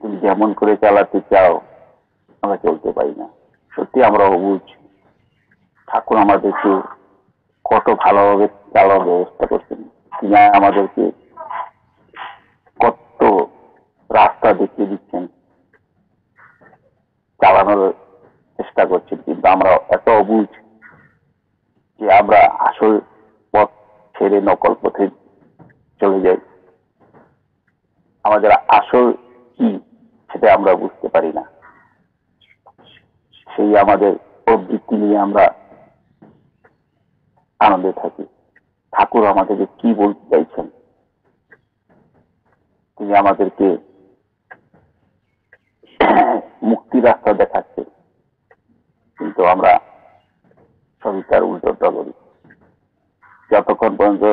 তুমি যেমন করে চালাতে চাও আমরা চলতে পারি না। সত্যি আমরা অবুঝ। ঠাকুর আমাদেরকে কত ভালোভাবে চালানোর ব্যবস্থা করছেন। তিনি আমাদেরকে কত রাস্তা দেখিয়ে দিচ্ছেন, চালানোর চেষ্টা করছেন, কিন্তু আমরা এত অবুঝ যে আমরা আসল পথ ছেড়ে নকল পথে চলে যাই। আমাদের আসল কি সেটা আমরা বুঝতে পারি না। সেই আমাদের প্রবৃত্তি নিয়ে আমরা আনন্দে থাকি। ঠাকুর আমাদেরকে কি বলতে চাইছেন? তিনি আমাদেরকে মুক্তি রাস্তা দেখাচ্ছে, কিন্তু আমরা সবই তার উল্টোটা করি। যতক্ষণ পর্যন্ত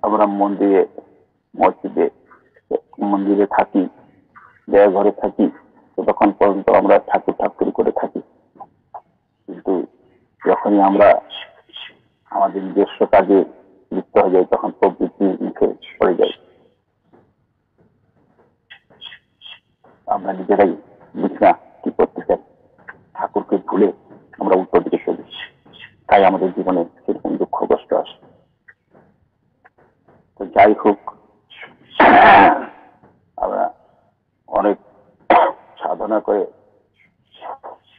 আমরা মসজিদে মন্দিরে থাকি, ঘরে থাকি, ততক্ষণ পর্যন্ত আমরা ঠাকুর ঠাকুর করে থাকি। কিন্তু যখনই আমরা আমাদের নিজস্ব কাজে লিপ্ত হয়ে যাই, তখন প্রবৃত্তি মুখে পড়ে যায়। আমরা নিজেরাই বুঝি না কি করতে চাই, ঠাকুরকে ভুলে আমরা উল্টো দিকে চলি। তাই আমাদের জীবনে সেরকম দুঃখ কষ্ট আসে। তো যাই হোক, আমরা অনেক সাধনা করে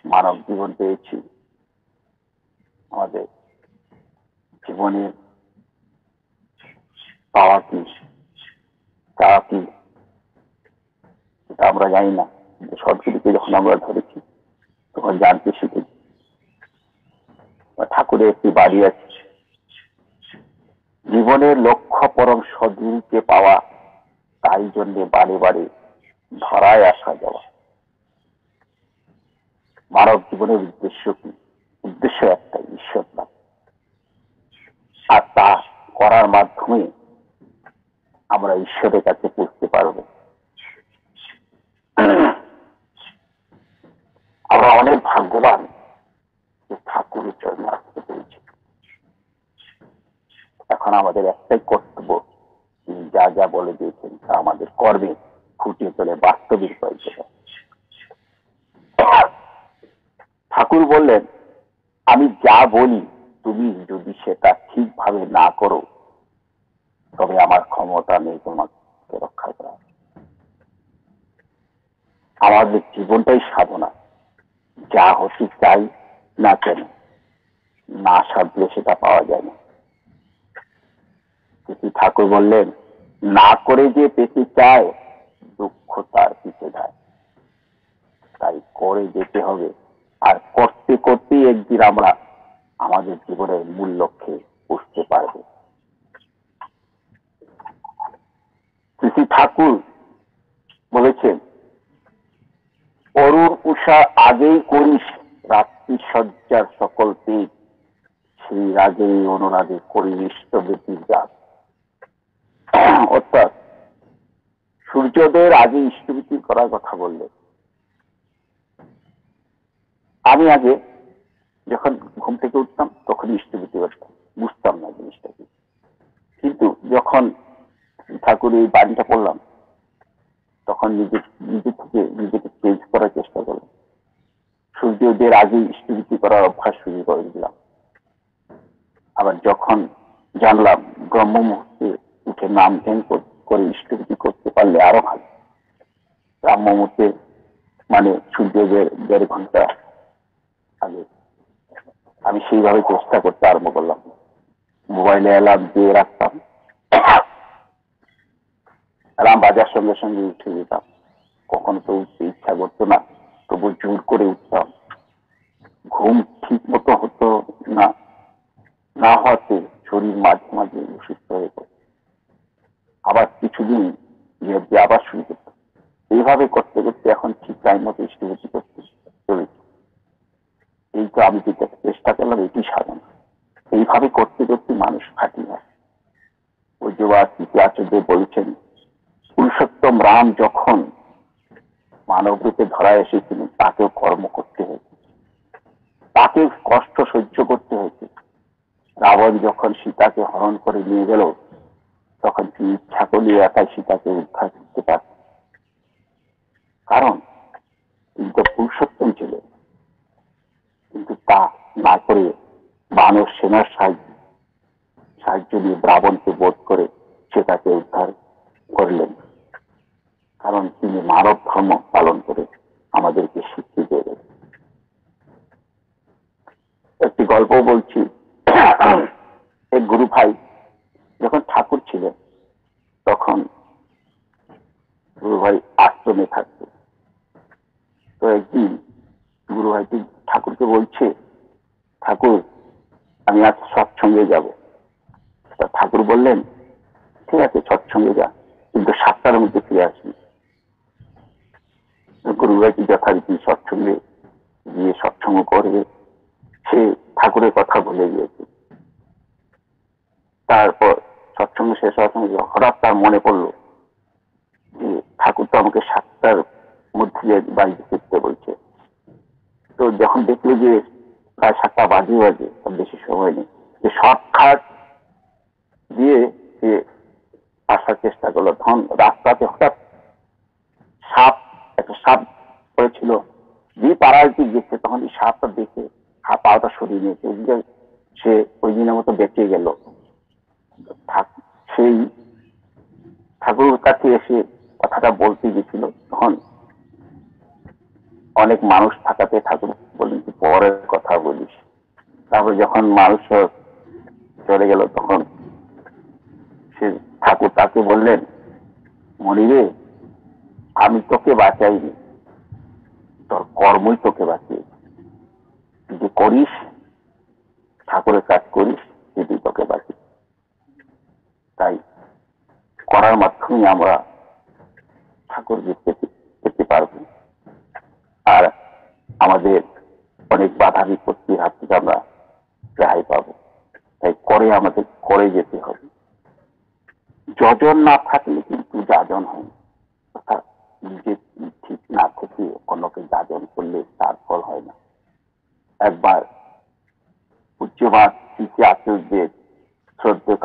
মানব জীবন পেয়েছি। আমাদের জীবনে পাওয়া কি চাওয়া কি এটা আমরা জানি না, কিন্তু সবকিছুকে যখন আমরা ধরেছি তখন জানতে শিখেছি। ঠাকুরের একটি বাড়ি আছে, জীবনের লক্ষ্য পরম সদ্গুরুকে পাওয়া, তাই জন্যে বারে বারে ধরায় আসা যাওয়া। মানব জীবনের উদ্দেশ্য কি? উদ্দেশ্য একটাই, ঈশ্বর লাভ। আর তা করার মাধ্যমে আমরা ঈশ্বরের কাছে পৌঁছতে পারব। আমরা অনেক ভাগ্যবান যে ঠাকুরের চরণে আসতে পেরেছি। এখন আমাদের একটাই কর্তব্য, তিনি যা যা বলে দিয়েছেন তা আমাদের কর্মে ফুটিয়ে তোলে, বাস্তবিক হয়েছে। ঠাকুর বললেন, আমি যা বলি তুমি যদি সেটা ঠিকভাবে না করো, তবে আমার ক্ষমতা নেই তোমাকে রক্ষা করা। আমাদের জীবনটাই সাধনা। যা হতে চাই না কেন, না সাধলে সেটা পাওয়া যায় না। ঠাকুর বললেন, না করে যে পেতে চায়, দুঃখ তার পিছে যায়। তাই করে যেতে হবে, আর করতে করতেই একদিন আমরা আমাদের জীবনের মূল লক্ষ্যে পৌঁছতে পারব। শ্রী ঠাকুর বলেছেন, অরুণ উষা আগেই করিস রাত্রি সজ্জার সকল পেট, সেই রাগেই অনুরাগে করি ইষ্টবেদীর জাত। অর্থাৎ সূর্যোদয়ের আগে ইষ্টভীতি করার কথা বললেন। আমি আগে যখন ঘুম থেকে উঠতাম তখন ইষ্টভীতি করতাম, বুঝতাম না জিনিসটা কি। কিন্তু যখন ঠাকুর এই বাণীটা পড়লাম, তখন নিজেকে চেঞ্জ করার চেষ্টা করলাম। সূর্যোদয়ের আগে ইষ্টভীতি করার অভ্যাস শুরু করে দিলাম। আবার যখন জানলাম ব্রহ্ম মুহূর্তে উঠে নাম ধ্যান করে ইষ্টভীতি করতে পারলে আরো ভালো। ব্রহ্ম মুহূর্তে মানে সূর্যোদয়ের 1.5 ঘন্টা আগে আমি সেইভাবে চেষ্টা করতে আরম্ভ করলাম। মোবাইলে অ্যালার্ম দিয়ে রাখতাম, অ্যালার্ম বাজার সঙ্গে সঙ্গে উঠে যেতাম। কখনো তো উঠতে ইচ্ছা করতো না, তবু জোর করে উঠতাম। ঘুম ঠিক মতো হতো না, না হওয়াতে শরীর মাঝে মাঝে অসুস্থ হয়ে পড়ে। আবার কিছুদিন আবার শুরু করতাম। এইভাবে করতে করতে এখন ঠিক টাইম মতো ইষ্টভীতি করতে চলেছি। এই তো আমি যেটা চেষ্টা করলাম, এটি সাধনা। এইভাবে করতে করতে মানুষ ফাটি হয়। আচার্য বলেছেন, পুরুষোত্তম রাম যখন মানব রূপে ধরা এসেছিলেন, তাকেও কর্ম করতে হয়েছে, তাকে কষ্ট সহ্য করতে হয়েছে। রাবণ যখন সীতাকে হরণ করে নিয়ে গেল, তখন তিনি ইচ্ছা করলে একাই সীতাকে উদ্ধার করতে পারতেন। কারণ তিনি তো পুরুষোত্তম ছিলেন, কিন্তু তা না করে বানর সেনার সাহায্য নিয়ে রাবণকে বোধ করে সে তাকে উদ্ধার করলেন। কারণ তিনি মানব ধর্ম পালন করে আমাদেরকে স্বীকৃতি দেবেন। একটি গল্প বলছি। এক গুরু ভাই যখন ঠাকুর ছিলেন তখন গুরু ভাই আশ্রমে থাকত। তো একদিন গুরু ভাইটি ঠাকুরকে বলছে, ঠাকুর আমি আজ সৎসঙ্গে যাব। ঠাকুর বললেন, ঠিক আছে সৎসঙ্গে যা, কিন্তু 7টার মধ্যে ফিরে আসবি। গুরু ভাইটি যথারীতি সৎসঙ্গে গিয়ে সৎসঙ্গ করে সে ঠাকুরের কথা ভুলে গিয়েছে। তারপর সৎসঙ্গ শেষ হওয়ার সঙ্গে হঠাৎ তার মনে পড়লো যে ঠাকুর তো আমাকে 7টার মধ্যে বাড়িতে ফিরতে বলছে। তো যখন দেখলো যে প্রায় 7টা বাজে বেশি সময় নেই, যে শর্টকাট দিয়ে সে আসার চেষ্টা করলো। তখন রাস্তাতে হঠাৎ একটা সাপ পড়েছিল, যে পাড়ায় গেছে তখন এই সাপটা দেখে পাওয়াটা সরিয়ে নিয়েছে, সে ওই দিনের মতো বেঁচে গেল। সেই ঠাকুরের কাছে এসে কথাটা বলতে গেছিল, তখন অনেক মানুষ থাকাতে ঠাকুর বললেন পরের কথা বলিস। তারপর যখন মানুষ চলে গেল তখন সে ঠাকুর তাকে বললেন, মনিরে আমি তোকে বাঁচাইনি, তোর কর্মই তোকে বাঁচিয়েছে। তুই যে করিস, ঠাকুরের কাজ করিস, সেটি তোকে বাঁচিয়ে। তাই করার মাধ্যমে আমরা ঠাকুরকে পেতে পারবো, আর আমাদের অনেক বাধা বিপত্তির হাত থেকে আমরা রেহাই পাবো। তাই আমাদের করে যেতে হবে। যজন না থাকলে কিন্তু যাজন হয়, অর্থাৎ নিজে ঠিক না থেকে অন্যকে যাজন করলে তার ফল হয় না। একবার উচ্চবাদ শ্রী আচার্যের শ্রদ্ধেয়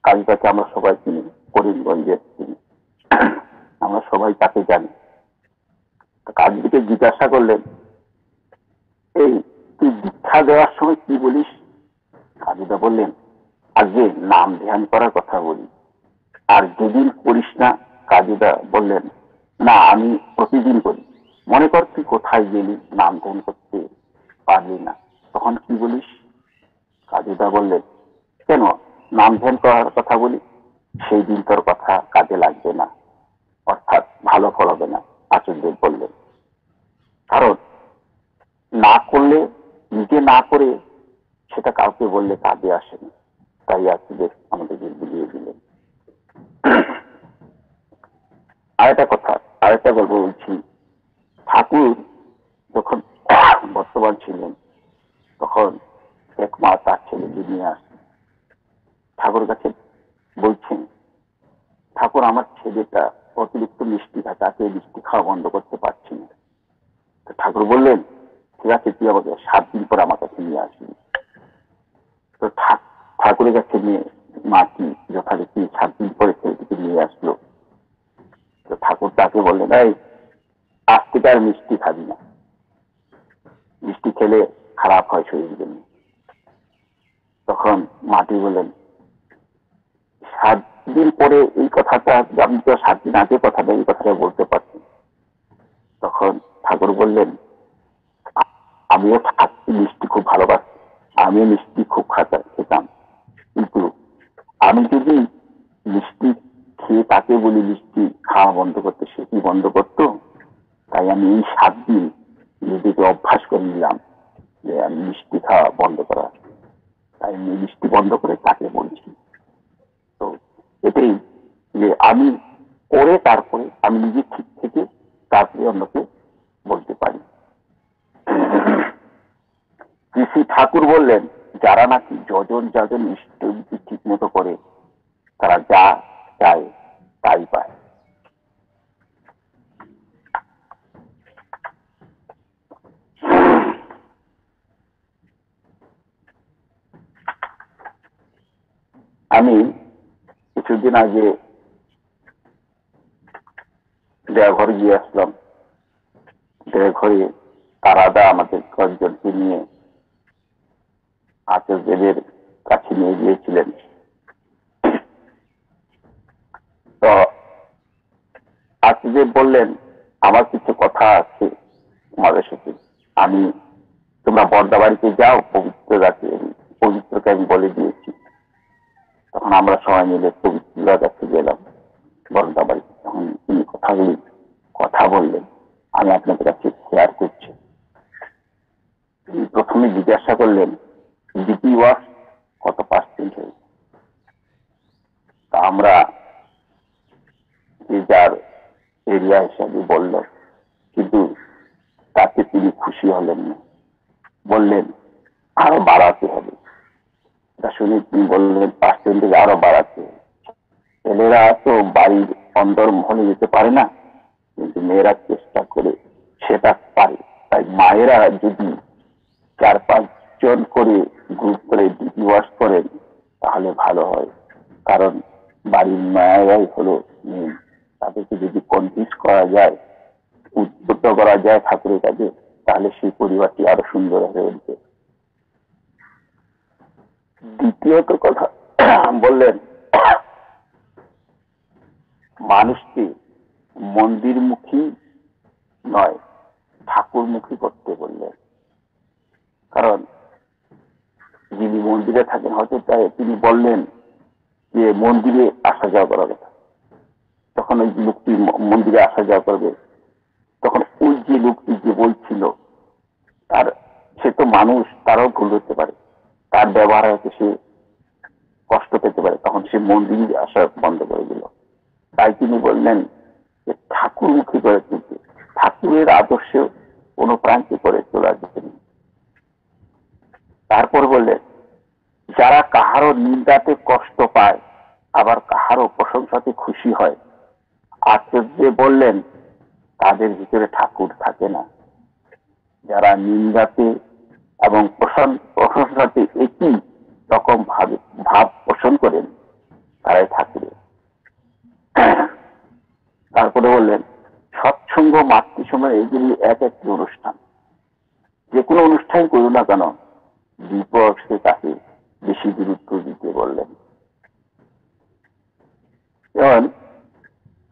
কাজীদাকে আমরা সবাই চিনি, করিমগঞ্জের চিনি, আমরা সবাই তাকে জানি। কাজীকে জিজ্ঞাসা করলেন, এই তুই দীক্ষা দেওয়ার সময় কি বলিস? কাজীদা বললেন, আগে নাম ধ্যান করার কথা বলি, আর যেদিন করিস না। কাজীদা বললেন, না আমি প্রতিদিন করি। মনে কর তুই কোথায় গেলি, নাম ধ্যান করতে পারলি না, তখন কি বলিস? কাজীদা বললেন, কেন নাম ধ্যান করার কথা বলি? সেই দিন তোর কথা কাজে লাগবে না, অর্থাৎ ভালো ফল হবে না। আচার্য বললেন, কারণ না করলে, নিজে না করে সেটা কাউকে বললে কাজে আসে না। তাই আচার্য আমাদেরকে বুঝিয়ে দিলেন। আরেকটা গল্প বলছি। ঠাকুর যখন বর্তমান ছিলেন তখন এক মা তার ছেলেকে নিয়ে আসেন ঠাকুর কাছে, বলছেন, ঠাকুর আমার ছেলেটা অতিরিক্ত মিষ্টি খায়, তাকে মিষ্টি খাওয়া বন্ধ করতে পারছি না। ঠাকুর বললেন, ঠিক আছে তুই আমাকে 7 দিন পর আমার কাছে নিয়ে আসবি। তো ঠাকুরের কাছে নিয়ে মাটি যথারীতি 7 দিন পরে ছেলেটিকে নিয়ে আসলো। তো ঠাকুর তাকে বললেন, এই আজ থেকে আর মিষ্টি খাবি না, মিষ্টি খেলে খারাপ হয় শরীরের জন্য। তখন মাটি বললেন, 7 দিন পরে এই কথাটা, আমি তো 7 দিন আগে এই কথাটা বলতে পারছি। তখন ঠাকুর বললেন, আমিও মিষ্টি খুব ভালোবাসি, আমিও মিষ্টি খুব খেতাম, কিন্তু আমি যদি মিষ্টি খেয়ে তাকে বলি মিষ্টি খাওয়া বন্ধ করতে, সে কি বন্ধ করতো? তাই আমি এই 7 দিন নিজেকে অভ্যাস করে নিলাম যে আমি মিষ্টি খাওয়া বন্ধ করা। তাই আমি মিষ্টি বন্ধ করে তাকে বলছি। তো এটাই যে আমি করে তারপরে আমি নিজে ঠিক থেকে তারপরে অন্যকে বলতে পারি। শ্রী ঠাকুর বললেন, যারা নাকি যাজন ইষ্ট ঠিক মতো করে তারা যা চায় তাই পায়। আমি কিছুদিন আগে দেওঘর গিয়ে আসলাম। দেওঘরে তারাদা আমাদের কয়েকজনকে নিয়ে আচার্যদের কাছে নিয়ে গিয়েছিলেন। তো আচার্য বললেন, আমার কিছু কথা আছে তোমাদের সাথে, আমি তোমরা বর্দা বাড়িতে যাও, পবিত্রকে আমি বলে দিয়েছি। তখন আমরা সবাই মিলে পবিত্রার কাছে গেলাম বর্দা বাড়িতে। তখন তিনি কথা বললেন, আমি আপনাদের কাছে শেয়ার করছি। তিনি প্রথমে জিজ্ঞাসা করলেন, ডিপি ওয়াশ কত পার্সেন্ট হয়েছে? তা আমরা যে যার এরিয়া হিসাবে বলল, কিন্তু তাতে তিনি খুশি হলেন না, বললেন আরো বাড়াতে হবে। এটা শুনে তিনি বললেন পার্সেন্টেজ আরো বাড়াতে হবে। ছেলেরা তো বাড়ির অন্দর মহলে যেতে পারে না, কিন্তু মেয়েরা চেষ্টা করে সেটা পারে। তাই মায়েরা যদি 4-5 জন করে গ্রুপ করে ডিপি ওয়াশ করেন তাহলে ভালো হয়। কারণ বাড়ির মায়েরাই হলো মেন। তাদেরকে যদি কনভিন্স করা যায়, উদ্বুদ্ধ করা যায় ঠাকুরের কাছে, তাহলে সেই পরিবারটি আরো সুন্দর হয়ে উঠবে। দ্বিতীয়ত কথা বললেন, মানুষকে মন্দিরমুখী নয় ঠাকুরমুখী করতে বললেন। কারণ যিনি মন্দিরে থাকেন, হয়তো তাই তিনি বললেন যে মন্দিরে আসা যাওয়া করার কথা। তখন ওই লোকটি মন্দিরে আসা যাওয়া করবে, তখন ওই যে লোকটি যে বলছিল সে তো মানুষ, তারও ভুল হতে পারে, তার ব্যবহার হয়তো সে কষ্ট পেতে পারে, তখন সে মন্দিরে আসা বন্ধ করে দিল। তাই তিনি বললেন যে ঠাকুরমুখী করে তুলতে, ঠাকুরের আদর্শে অনুপ্রাণিত করে তোলার জন্য। তারপর বললেন, যারা কাহারও নিন্দাতে কষ্ট পায় আবার কাহারও প্রশংসাতে খুশি হয়, আচার্য বললেন তাদের ভিতরে ঠাকুর থাকে না। যারা নিন্দাতে এবং প্রশংসাতে একই রকম ভাব পোষণ করেন তারাই ঠাকুরের। তারপরে বললেন, সৎসঙ্গ মাতৃসময় এগুলি এক একটি অনুষ্ঠান। যে কোনো অনুষ্ঠান করুন না কেন, বিপক্ষে তাকে বেশি গুরুত্ব দিতে বললেন। যেমন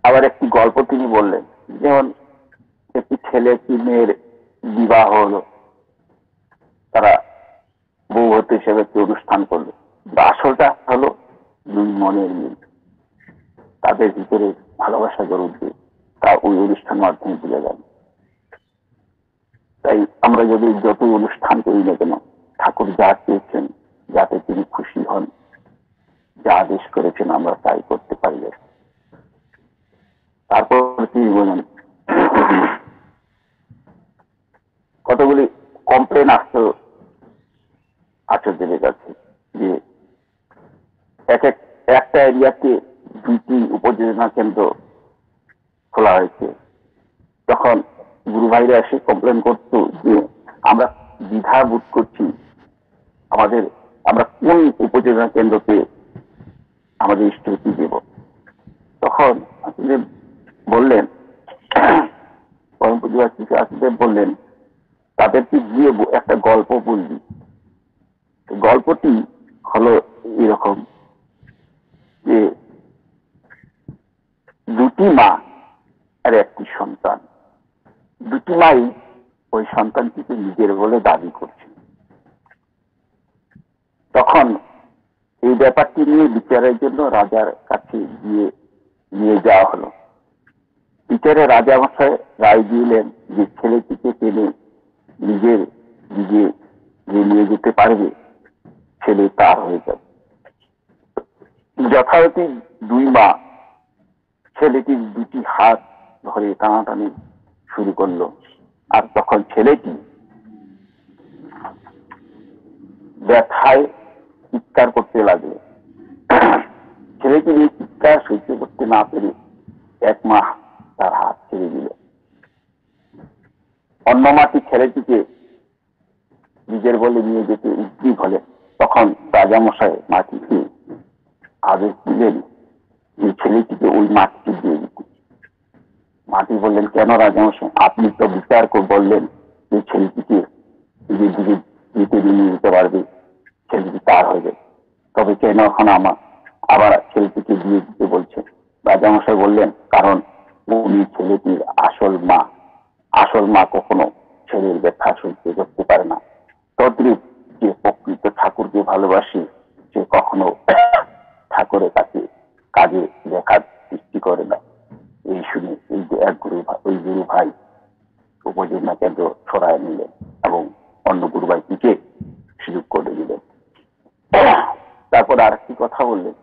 আবার একটি গল্প তিনি বললেন, যেমন একটি ছেলে কি মেয়ের বিবাহ হলো, তারা বউ হতে হিসেবে একটি অনুষ্ঠান করলো, আসলটা হলো দুই মনের মিল, তাদের ভিতরে ভালোবাসা গড়ে উঠবে, তা ওই অনুষ্ঠান মাধ্যমে বুঝে যাবে। তাই আমরা যদি যত অনুষ্ঠান করি না কেন, ঠাকুর যা চেয়েছেন যাতে তিনি খুশি হন, যা আদেশ করেছেন আমরা তাই করতে পারি। তারপর তিনি বলেন, কতগুলি কমপ্লেন আসতো আচার্যদের কাছে যে একটা এরিয়াতে 2টি উপযোজনা কেন্দ্র খোলা হয়েছে। তখন গুরু ভাইরা এসে কমপ্লেন করতো যে আমরা দ্বিধা বোধ করছি, আমরা কোন উপযোজনা কেন্দ্রতে আমাদের স্তুতি দেব। তখন আসলে বললেন, পরম পূজ্য আচার্য বললেন, তাদেরকে গিয়ে একটা গল্প বলবি। গল্পটি হলো এরকম যে 2টি মা আর একটি সন্তান, 2টি মাই ওই সন্তানটিকে নিজের বলে দাবি করছে। তখন এই ব্যাপারটি নিয়ে বিচারের জন্য রাজার কাছে গিয়ে নিয়ে যাওয়া হলো। বিচারে রাজামশাই রায় দিলেন যে ছেলেটিকে টেনে নিজে নিয়ে যেতে পারবে, ছেলে তার হয়ে যাবে। যথারীতি 2 মা ছেলেটির 2টি হাত ধরে টানাটানি শুরু করলো। আর তখন ছেলেটি ব্যথায় চিৎকার করতে লাগলো। ছেলেটি এই চিৎকার সহ্য করতে না পেরে 1 মা তার হাত ছেড়ে দিল। অন্য মাটি ছেলেটিকে নিজের বলে নিয়ে যেতে উদ্গ্রীব হলে তখন রাজামশাই মাটিকে আদেশ দিলেন এই ছেলেটিকে ওই মাটিতে দিয়ে দিতে। মাটি বললেন, কেন রাজামশাই, আপনি তো বিচার করে বললেন যে ছেলেটিকে নিজের দিকে দিতে নিয়ে যেতে পারবে, ছেলেটি তার হবে, তবে কেন এখন আবার ছেলেটিকে দিয়ে দিতে বলছেন? রাজামশাই বললেন, কারণ উনি ছেলেটির আসল মা কখনো ছেলের ব্যথা সহ্য করতে পারে না। তদ্রূপ যে প্রকৃত ঠাকুরকে ভালোবাসি সে কখনো ঠাকুরের কাছে কাজে দেখার সৃষ্টি করে না। এই শুনে এই যে ওই গুরু ভাই উপজেলা কেন্দ্র ছড়ায় নিলেন এবং অন্য গুরু ভাইটিকে সুযোগ করে দিলেন। তারপর আরেকটি কথা বললেন,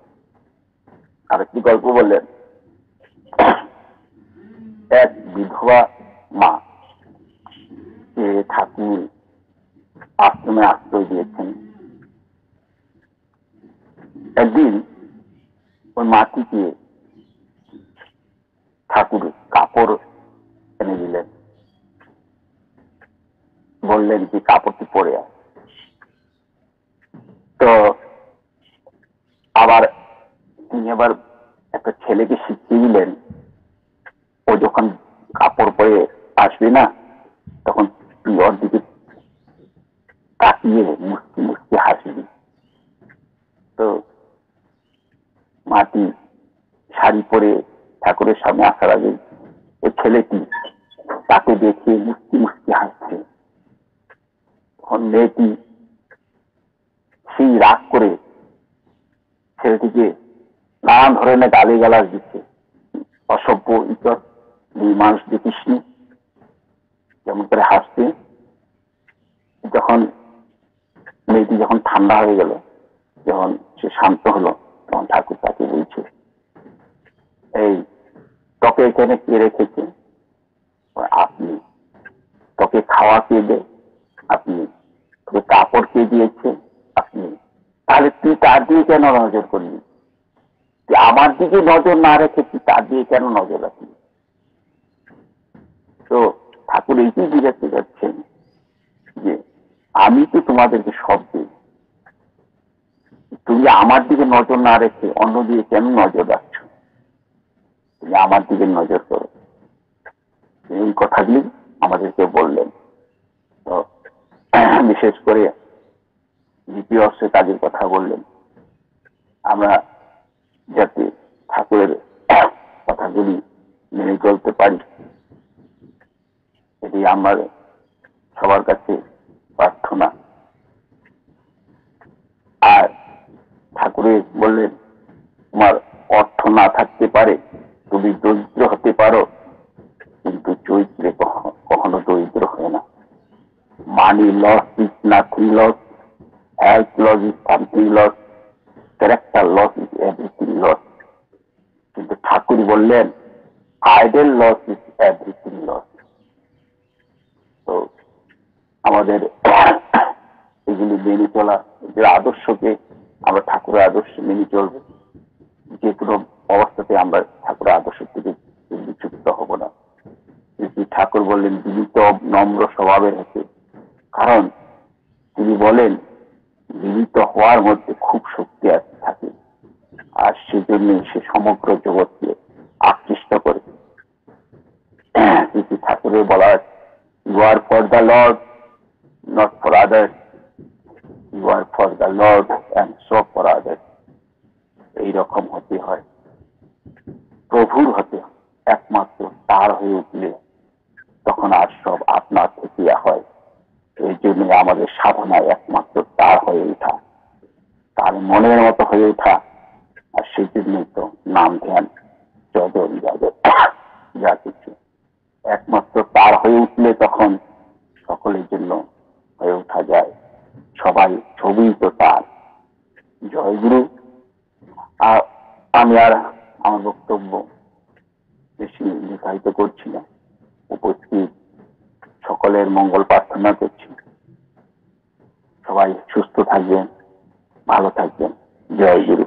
আরেকটি গল্প বললেন। এক বিধবা মা যে ঠাকুর আশ্রমে আশ্রয় দিয়েছেন, একদিন ওই মাটিকে ঠাকুর কাপড় এনে দিলেন, বললেন যে কাপড়টি পরে আস। তো আবার তিনি আবার একটা ছেলেকে শিখিয়ে দিলেন, ও যখন কাপড় পরে আসবে না তখন তুই ওর দিকে তাকিয়ে মুসকি মুসকি হাসবি। তো মাটি শাড়ি পরে ঠাকুরের সামনে আসার আগে ওই ছেলেটি তাকে দেখে মুসকি মুসকি হাসছে। তখন মেয়েটি সেই রাগ করে ছেলেটিকে নানান ধরনের গালিগালাজ দিচ্ছে, অসভ্য, ইতর, মানুষ দেখিসনি, যেমন করে হাসছে। যখন মেয়েটি যখন ঠান্ডা হয়ে গেল, যখন সে শান্ত হলো, তখন ঠাকুর তাকে বলছে, এই তোকে এখানে কে রেখেছে? আপনি। তোকে খাওয়া কে দে? আপনি। তোকে কাপড় কে দিয়েছে? আপনি। তাহলে তুই তার দিয়ে কেন নজর করলি? তুই আমার দিকে নজর না রেখে তুই তার দিয়ে কেন নজর রাখলি? তো ঠাকুর এইটাই বুঝাতে যাচ্ছেন যে আমি তো তোমাদেরকে সব দিই, তুমি আমার দিকে নজর না রেখে অন্য দিকে কেন নজর রাখছো? তুমি আমার দিকে নজর করো। এই কথাগুলি আমাদেরকে বললেন। তো বিশেষ করে দ্বিতীয় অস্ত্রে কাজের কথা বললেন, আমরা যাতে ঠাকুরের কথাগুলি মেনে চলতে পারি, এটি আমার সবার কাছে প্রার্থনা। আর ঠাকুরের বললেন, তোমার অর্থ না থাকতে পারে, তুমি দরিদ্র হতে পারো, কিন্তু চরিত্রে কখনো দরিদ্র হয় না। Money loss is nothing loss, health loss is something loss, character loss is everything loss. কিন্তু ঠাকুর বললেন, ideal loss is everything loss. তো আমাদের এগুলি মেনে চলা, যে আদর্শকে আমরা ঠাকুরের আদর্শ মেনে চলবো, যে কোনো অবস্থাতে আমরা ঠাকুরের আদর্শ থেকে বিচ্যুত হব না। ঠাকুর বললেন বিনীত নম্র স্বভাবের হতে, কারণ তিনি বলেন বিনীত হওয়ার মধ্যে খুব শক্তি থাকে, আর সেজন্য সে সমগ্র জগৎকে আকৃষ্ট করে। ঠাকুরের বলা, you are for the Lord, not for others, you are for the Lord and so for others. এইরকম হতে হয়, প্রভুর হতে হয়। একমাত্র তার হয়ে উঠলে তখন আর সব আপনার থেকে হয়। এই জন্য আমাদের সাধনায় একমাত্র তার হয়ে ওঠা, তার মনের মতো হয়ে ওঠা। আর সেই জন্যই তো নাম ধ্যান যজন যা কিছু একমাত্র তার হয়ে উঠলে তখন সকলের জন্য হয়ে ওঠা যায়। সবাই ছবি তো তার। জয় গুরু। আমি আর আমার বক্তব্য বেশি নির্ধারিত করছি না। উপস্থিত সকলের মঙ্গল প্রার্থনা করছি। সবাই সুস্থ থাকবেন, ভালো থাকবেন। জয় গুরু।